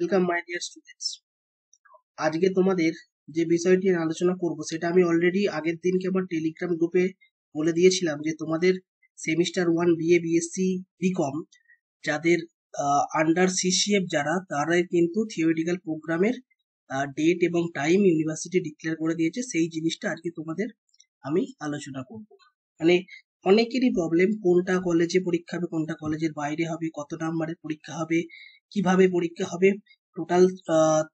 Welcome my dear students. আজকে তোমাদের যে বিষয়টি নিয়ে আলোচনা করব সেটা আমি অলরেডি আগের দিনকে আমার টেলিগ্রাম গ্রুপে বলে দিয়েছিলাম যে তোমাদের সেমিস্টার 1 বিএ বিএসসি বিকম যাদের আন্ডার সিসিএফ যারা তারা কিন্তু থিওরিটিক্যাল প্রোগ্রামের ডেট এবং টাইম ইউনিভার্সিটি ডিক্লেয়ার করে দিয়েছে। সেই জিনিসটা আজকে তোমাদের আমি আলোচনা করব। মানে অনেকেরই প্রবলেম কোনটা কলেজে পরীক্ষা হবে, কোনটা কলেজের বাইরে হবে, কত নাম্বারের পরীক্ষা হবে, কিভাবে পরীক্ষা হবে, টোটাল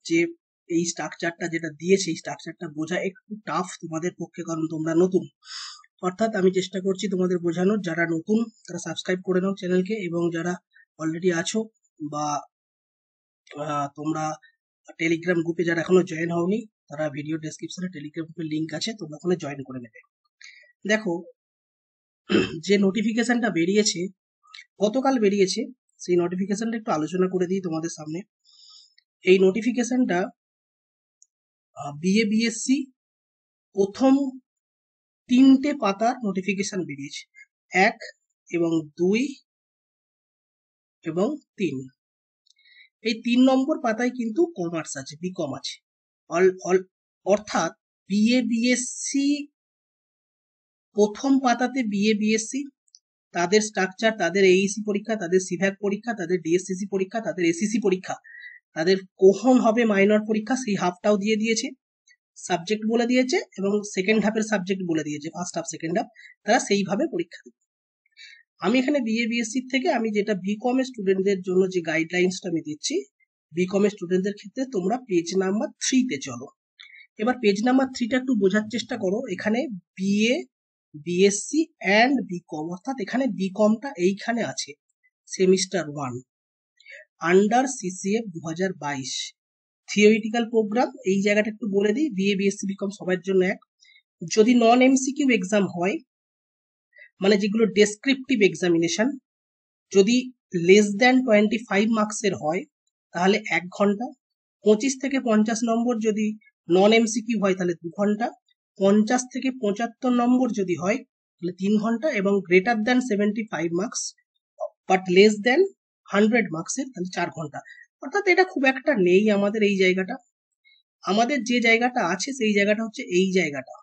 যে এই স্ট্রাকচারটা যেটা দিয়েছে এই স্ট্রাকচারটা বোঝা একটু টাফ তোমাদের পক্ষে, কারণ তোমরা নতুন। অর্থাৎ আমি চেষ্টা করছি তোমাদের বোঝানোর, যারা নতুন তারা সাবস্ক্রাইব করে নাও চ্যানেলকে, এবং যারা অলরেডি আছো বা তোমরা টেলিগ্রাম গ্রুপে যারা এখনো জয়েন হওনি তারা ভিডিও ডেসক্রিপশনে টেলিগ্রাম গ্রুপের লিঙ্ক আছে, তোমরা ওখানে জয়েন করে নেবে। দেখো, যে নোটিফিকেশনটা বেরিয়েছে গতকাল বেরিয়েছে, সেই নোটিফিকেশনটা একটু আলোচনা করে দিই তোমাদের সামনে। এই নোটিফিকেশনটা বিএ বিএসসি প্রথম 3টে পাতার নোটিফিকেশন বেরিয়েছে, 1 এবং 2 এবং 3। এই 3 নম্বর পাতায় কিন্তু কমার্স আছে, বিকম আছে। অর্থাৎ বিএ বিএসসি প্রথম পাতাতে বিএ বিএসসি তাদের স্ট্রাকচার, তাদের এইসি পরীক্ষা, তাদের সিভ্যাক পরীক্ষা, তাদের ডিএসসিসি পরীক্ষা, তাদের এসিসি পরীক্ষা, তাদের কখন হবে মাইনর পরীক্ষা সেই হাফটাও দিয়ে দিয়েছে, সাবজেক্ট বলে দিয়েছে, এবং সেকেন্ড হাফের সাবজেক্ট বলে দিয়েছে, ফার্স্ট হাফ সেকেন্ড হাফ, তারা সেইভাবে পরীক্ষা দেবে। আমি এখানে বিএ বিএসসি থেকে আমি যেটা বিকম এর স্টুডেন্টদের জন্য যে গাইডলাইন্সটা আমি দিচ্ছি, বিকম এর স্টুডেন্টদের ক্ষেত্রে তোমরা পেজ নাম্বার 3 তে চলো। এবার পেজ নাম্বার 3টা একটু বোঝার চেষ্টা করো। এখানে বিএ বিএসসি অ্যান্ড বিকম, অর্থাৎ এখানে বিকমটা এইখানে আছে, semester 1 under CCF 2022 theoretical program. এই জায়গাটা একটু বলে দিই, বিএ বিএসসি বিকম সবার জন্য এক। যদি নন এমসিকিউ এক্সাম হয়, মানে যেগুলো ডেসক্রিপটিভ এক্সামিনেশন, যদি লেস দ্যান 25 মার্কসের হয় তাহলে 1 ঘন্টা, 25 থেকে 50 নম্বর যদি নন এমসিকিউ হয় তাহলে 2 ঘন্টা, 50 থেকে 75 নম্বর যদি হয় তাহলে 3 ঘন্টা, এবং greater than 75 marks but less than 100 মার্কসের তাহলে 4 ঘন্টা। অর্থাৎ এটা খুব একটা নেই আমাদের এই জায়গাটা। আমাদের যে জায়গাটা আছে সেই জায়গাটা হচ্ছে এই জায়গাটা,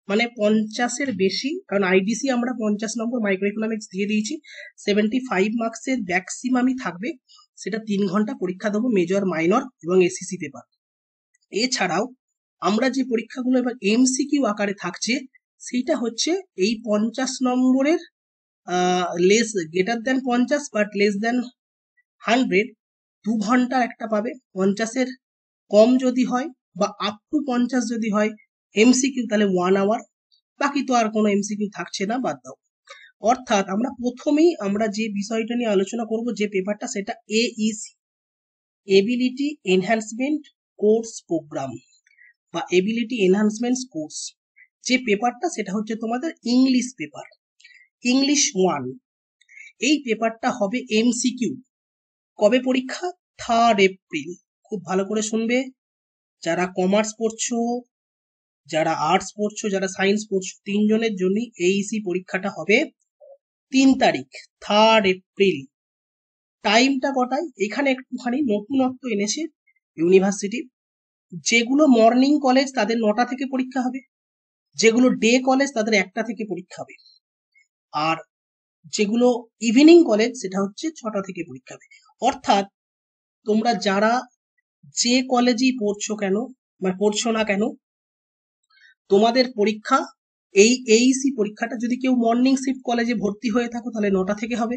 মানে 50-এর বেশি, কারণ আইডিসি আমরা 50 নম্বর মাইক্রো ইকোনমিক্স দিয়ে দিয়েছি, 75 মার্কসের ম্যাক্সিমামই থাকবে, সেটা 3 ঘন্টা পরীক্ষা দেবো, মেজর মাইনর এবং এসিসি পেপার। এছাড়াও আমরা যে পরীক্ষাগুলো এবার এমসিকিউ আকারে থাকছে সেইটা হচ্ছে এই 50 নম্বরের less greater than 50 but less than 100, 2 ঘন্টা একটা পাবে। 50-এর কম যদি হয় বা আপ টু 50 যদি হয় এমসিকিউ তাহলে 1 আওয়ার, বাকি তো আর কোনো এমসিকিউ থাকছে না, বাদ দাও। অর্থাৎ আমরা প্রথমেই আমরা যে বিষয়টা নিয়ে আলোচনা করব, যে পেপারটা, সেটা Aisi ability enhancement course programme বা এবিলিটি এনহ্যান্সমেন্ট কোর্স। যে পেপারটা সেটা হচ্ছে তোমাদের ইংলিশ পেপার, ইংলিশ 1। এই পেপারটা হবে এমসিকিউ। কবে পরীক্ষা? 3 এপ্রিল। খুব ভালো করে শুনবে, যারা কমার্স পড়ছো, যারা আর্টস পড়ছো, যারা সায়েন্স পড়ছো, 3 জনের জন্য এইসি পরীক্ষাটা হবে 3 তারিখ, 3 এপ্রিল। টাইমটা কটায়? এখানে একটুখানি নতুনত্ব এনেছে ইউনিভার্সিটি। যেগুলো মর্নিং কলেজ তাদের 9টা থেকে পরীক্ষা হবে, যেগুলো ডে কলেজ তাদের 1টা থেকে পরীক্ষা হবে, আর যেগুলো ইভিনিং কলেজ সেটা হচ্ছে 6টা থেকে পরীক্ষা হবে। অর্থাৎ তোমরা যারা যে কলেজেই পড়ছো কেন বা পড়ছো না কেন, তোমাদের পরীক্ষা এই এইসি পরীক্ষাটা, যদি কেউ মর্নিং শিফট কলেজে ভর্তি হয়ে থাকো তাহলে 9টা থেকে হবে।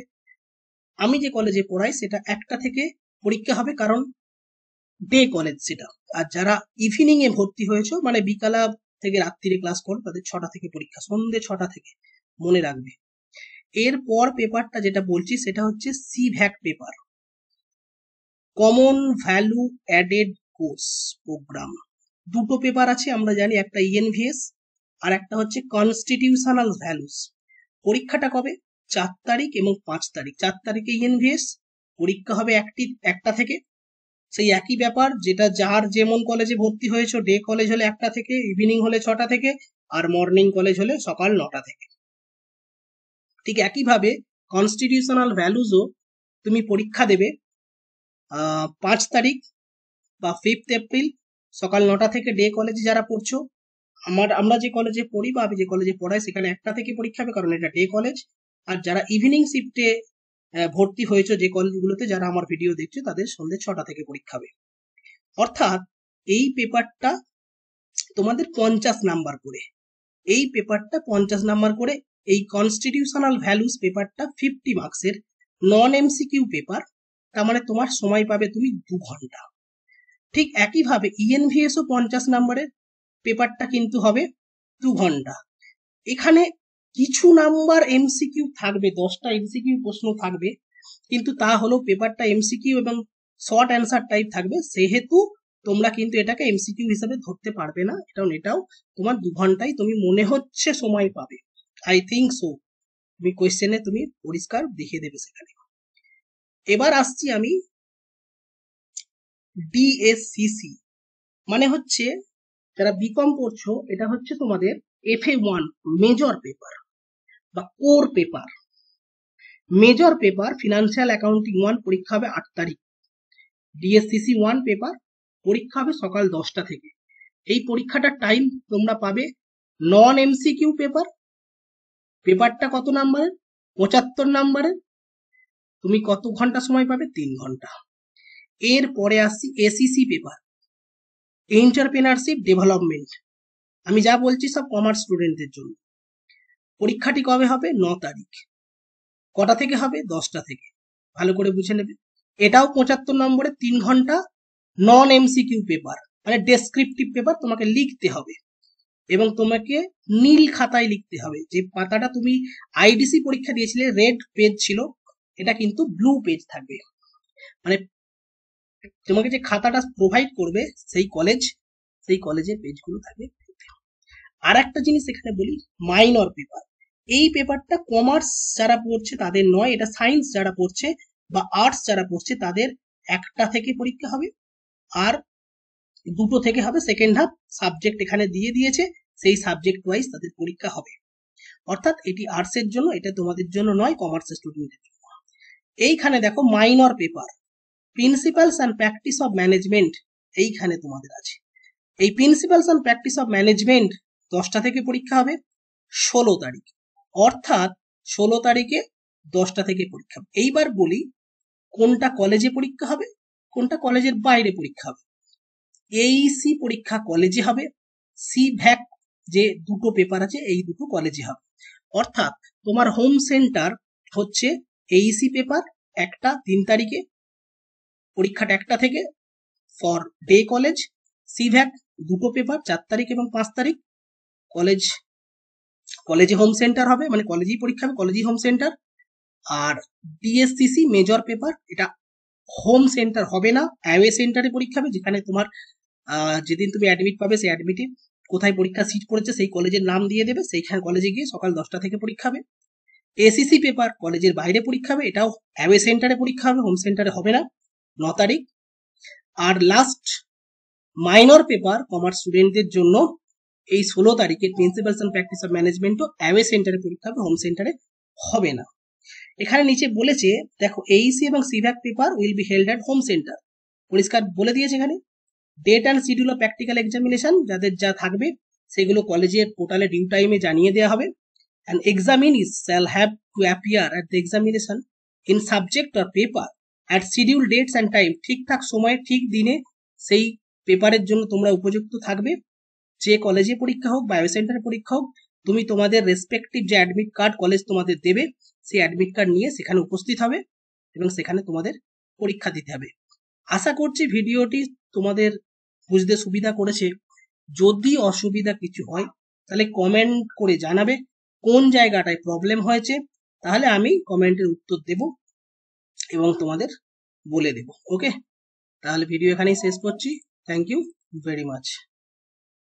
আমি যে কলেজে পড়াই সেটা 1টা থেকে পরীক্ষা হবে, কারণ ডে কলেজ সেটা। আর যারা ইভিনিং এ ভর্তি হয়েছো, মানে বিকালা থেকে রাত্রিরে ক্লাস করো, তাদের 6টা থেকে পরীক্ষা, সন্ধ্যে 6টা থেকে, মনে রাখবে। এরপর পেপারটা যেটা বলছি সেটা হচ্ছে CVAC paper, common value added course program. দুটো পেপার আছে আমরা জানি, একটা ইএনভিএস আর একটা হচ্ছে কনস্টিটিউশনাল ভ্যালুস। পরীক্ষাটা কবে? 4 তারিখ এবং 5 তারিখ। 4 তারিখে ইএনভিএস পরীক্ষা হবে 1টা থেকে। সেই একই ব্যাপার, যেটা যার যেমন কলেজে ভর্তি হয়েছে, ডে কলেজ হলে 1টা থেকে, ইভিনিং হলে 6টা থেকে, আর মর্নিং কলেজ হলে সকাল 9টা থেকে। ঠিক একইভাবে কনস্টিটিউশনাল ভ্যালুসও তুমি পরীক্ষা দেবে 5 তারিখ বা 5 এপ্রিল সকাল 9টা থেকে ডে কলেজে যারা পড়ছো, আমরা যে কলেজে পড়ি বা আমি যে কলেজে পড়াই সেখানে 1টা থেকে পরীক্ষা হবে, কারণ এটা ডে কলেজ। আর যারা ইভিনিং শিফটে ভর্তি হয়েছে যে কলেজগুলোতে, যারা আমার ভিডিও দেখছো, তাদের সন্ধ্যে 6টা থেকে পরীক্ষা হবে। অর্থাৎ এই পেপারটা তোমাদের 50 নাম্বার করে, এই পেপারটা 50 নাম্বার করে। এই কনস্টিটিউশনাল ভ্যালুস পেপারটা 50 মার্কসের নন এমসিকিউ পেপার, তার মানে তোমার সময় পাবে তুমি 2 ঘন্টা। ঠিক একইভাবে ইএনভিএসও 50 নাম্বারের পেপারটা কিন্তু হবে 2 ঘন্টা। এখানে কিছু নাম্বার এমসিকিউ থাকবে, 10টা এমসিকিউ প্রশ্ন থাকবে, কিন্তু তা হলো পেপারটা এমসিকিউ এবং শর্ট অ্যান্সার টাইপ থাকবে, সেহেতু তোমরা কিন্তু এটাকে এমসিকিউ হিসাবে ধরতে পারবে না। এটাও তোমার 2 ঘন্টায় তুমি মনে হচ্ছে সময় পাবে, আই থিঙ্ক সো। তুমি কোয়েশ্চেনে তুমি পরিষ্কার দেখিয়ে দেবে সেখানে। এবার আসছি আমি ডিএসসিসি, মানে হচ্ছে যারা বিকম পড়ছো, এটা হচ্ছে তোমাদের FA1 মেজর পেপার বা core paper. Major paper financial accounting 1 পরীক্ষা হবে 8 তারিখ। ডিএসসিসি 1 পেপার পরীক্ষা হবে সকাল 10টা থেকে। এই পরীক্ষাটার টাইম তোমরা পাবে নন এমসিকিউ পেপার। পেপারটা কত নাম্বারের? 75 নাম্বারের। তুমি কত ঘন্টা সময় পাবে? 3 ঘন্টা। এরপরে আসছি এসিসি পেপার, এন্টারপ্রেনারশিপ ডেভেলপমেন্ট। আমি যা বলছি সব কমার্স স্টুডেন্টদের জন্য। পরীক্ষাটি কবে হবে? 9 তারিখ। কটা থেকে হবে? 10টা থেকে। ভালো করে বুঝে নেবে। এটাও 75 নম্বরে 3 ঘন্টা, নন এমসিকিউ পেপার, মানে ডেসক্রিপটিভ পেপার তোমাকে লিখতে হবে এবং তোমাকে নীল খাতায় লিখতে হবে। যে পাতাটা তুমি আইডিসি পরীক্ষা দিয়েছিলে রেড পেজ ছিল, এটা কিন্তু ব্লু পেজ থাকবে। মানে তোমাকে যে খাতাটা প্রোভাইড করবে সেই কলেজের পেজগুলো থাকবে। আর একটা জিনিস এখানে বলি, মাইনর পেপার। এই পেপারটা কমার্স যারা পড়ছে তাদের নয়, এটা সায়েন্স যারা পড়ছে বা আর্টস যারা পড়ছে তাদের 1টা থেকে পরীক্ষা হবে আর 2টো থেকে হবে। সেকেন্ড হাফ সাবজেক্ট এখানে দিয়ে দিয়েছে, সেই সাবজেক্ট ওয়াইজ তাদের পরীক্ষা হবে। অর্থাৎ এটি আর্টসের জন্য, এটা তোমাদের জন্য নয়, কমার্সের স্টুডেন্টদের জন্য। এইখানে দেখো minor paper principles and practice of management, এইখানে তোমাদের আছে। এই principles and practice of management 10টা থেকে পরীক্ষা হবে 16 তারিখ। অর্থাৎ 16 তারিখে 10টা থেকে পরীক্ষা। এইবার বলি কোনটা কলেজে পরীক্ষা হবে, কোনটা কলেজের বাইরে পরীক্ষা হবে। এইসি পরীক্ষা কলেজে হবে, সিভ্যাক যে 2টো পেপার আছে এই 2টো কলেজে হবে। অর্থাৎ তোমার হোম সেন্টার হচ্ছে এইসি পেপার একটা 3 তারিখে, পরীক্ষাটা 1টা থেকে ফর ডে কলেজ। সিভ্যাক 2টো পেপার 4 তারিখ এবং 5 তারিখ, কলেজে হোম সেন্টার হবে, মানে কলেজেই পরীক্ষা হবে, কলেজেই হোম সেন্টার। আর ডিএসসিসি মেজর পেপার, এটা হোম সেন্টার হবে না, অ্যাওয়ে সেন্টারে পরীক্ষা হবে, যেখানে তোমার যেদিন তুমি অ্যাডমিট পাবে সেই অ্যাডমিটে কোথায় পরীক্ষা সিট পড়েছে সেই কলেজের নাম দিয়ে দেবে, সেইখানে কলেজে গিয়ে সকাল 10টা থেকে পরীক্ষা হবে। এসিসি পেপার কলেজের বাইরে পরীক্ষা হবে, এটাও অ্যাওয়ে সেন্টারে পরীক্ষা হবে, হোম সেন্টারে হবে না, 9 তারিখ। আর লাস্ট মাইনর পেপার কমার্স স্টুডেন্টদের জন্য এই 16 তারিখে প্রিন্সিপালস অ্যান্ড প্র্যাকটিস অফ ম্যানেজমেন্টও অ্যাওয়ে সেন্টারে পরীক্ষা হবে, হোম সেন্টারে হবে না। এখানে নিচে বলেছে দেখো এইসি এবং CVAC paper will be held at home centre, পরিষ্কার বলে দিয়েছে এখানে। Date and schedule of practical examination যাদের যা থাকবে সেগুলো কলেজের পোর্টালে ডিউ টাইমে জানিয়ে দেওয়া হবে। And examinees shall have to appear at the examination in subject or paper at schedule dates and time, ঠিকঠাক সময়ে ঠিক দিনে সেই পেপারের জন্য তোমরা উপযুক্ত থাকবে। যে কলেজে পরীক্ষা হোক বা সেন্টারে পরীক্ষা হোক, তুমি তোমাদের রেসপেক্টিভ যে অ্যাডমিট কার্ড কলেজ তোমাদের দেবে সেই অ্যাডমিট কার্ড নিয়ে সেখানে উপস্থিত হবে এবং সেখানে তোমাদের পরীক্ষা দিতে হবে। আশা করছি ভিডিওটি তোমাদের বুঝতে সুবিধা করেছে। যদি অসুবিধা কিছু হয় তাহলে কমেন্ট করে জানাবে কোন জায়গাটায় প্রবলেম হয়েছে, তাহলে আমি কমেন্টের উত্তর দেব এবং তোমাদের বলে দেব। ওকে, তাহলে ভিডিও এখানেই শেষ করছি। Thank you very much.